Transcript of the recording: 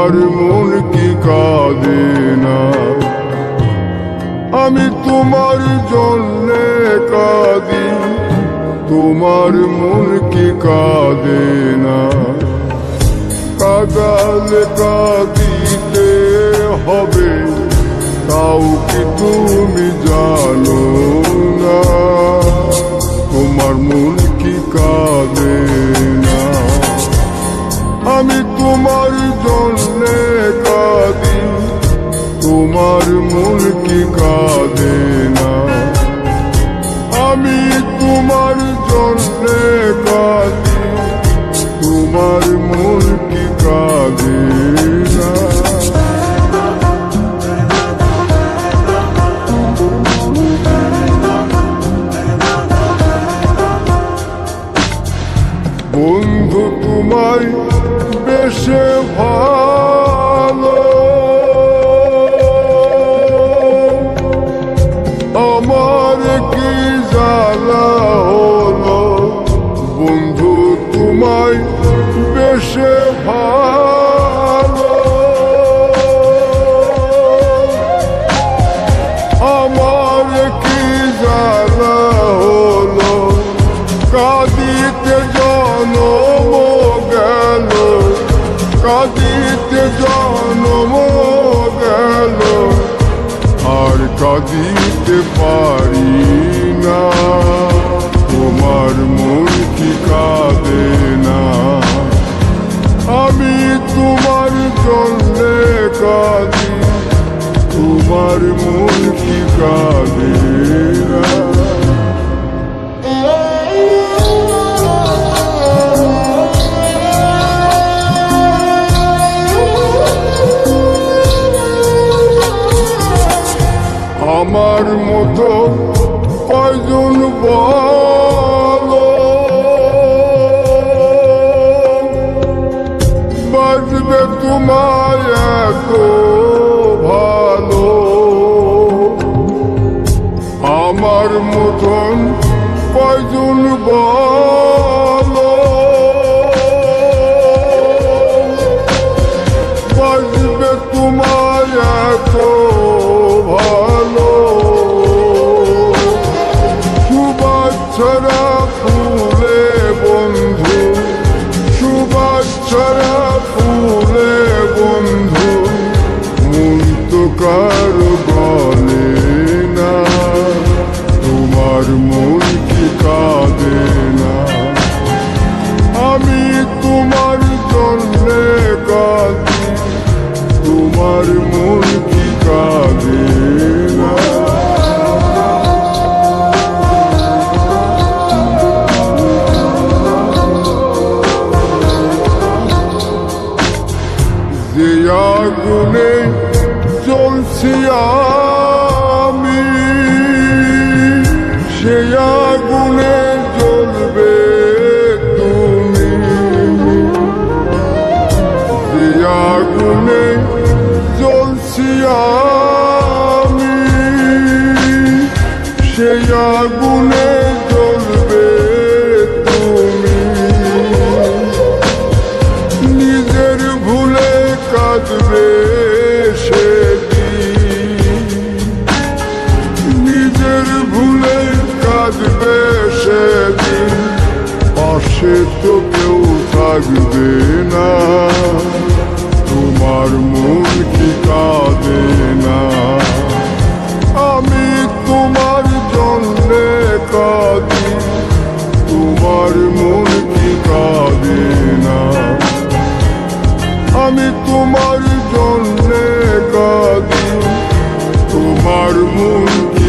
তোমার মন কি কাঁদে না? আমি তোমার জন্যে কাঁদি, তোমার মন কি কাঁদে না? কাঁদালে কাঁদিতে হবে, তাও কি তুমি জানো না? তোমার মন কি কাঁদে না? আমি তোমার জন্যে কাঁদি, তোমার মন কি কাঁদে না? আমি তোমার জন্যে কাঁদি, তোমার মন কি কাঁদে না? বন্ধু তোমায় বেশে ভালো, আমার কি জ্বালা হলো। বন্ধু তোমায় বেশে ভালো, আমার কি জ্বালা হলো। কাঁদিতে জনম গেল, কাঁদিতে জনম গেল, আর কাঁদিতে পারি না। তোমার মন কি কাঁদে না? আমি তোমার জন্যে কাঁদি, তোমার মন কি কাঁদে না? আমার মতো কয়জন বলো, বাজবে তোমায় এত ভালো। আমার মতন কয়জন বলো, বাজবে তোমায় এত ভালো। সুবাচ্ছারা ফুলে বন্ধু, সুবাচ্ছারা ফুলে বন্ধু, মন তো কারো বলে না। তোমার মন কি কাঁদে না? আমি তোমার জন্যে কাঁদি, তোমার মন কি কাঁদে না? যে আগুনে জ্বলছি আমি, সে আগুনে জ্বলবে তুমি। যে আগুনে জ্বলছি আমি, সে আগুনে জ্বলবে তুমি। নিজের ভুলে কাঁদবে সেদিন, নিজের ভুলে কাঁদবে সেদিন, পাশে তো কেউ থাকবে না। তোমার মন কি কাঁদে না? আমি তোমার জন্যে কাঁদি, তোমার মন কি কাঁদে না? আমি তোমার জন্যে কাঁদি, তোমার মন কি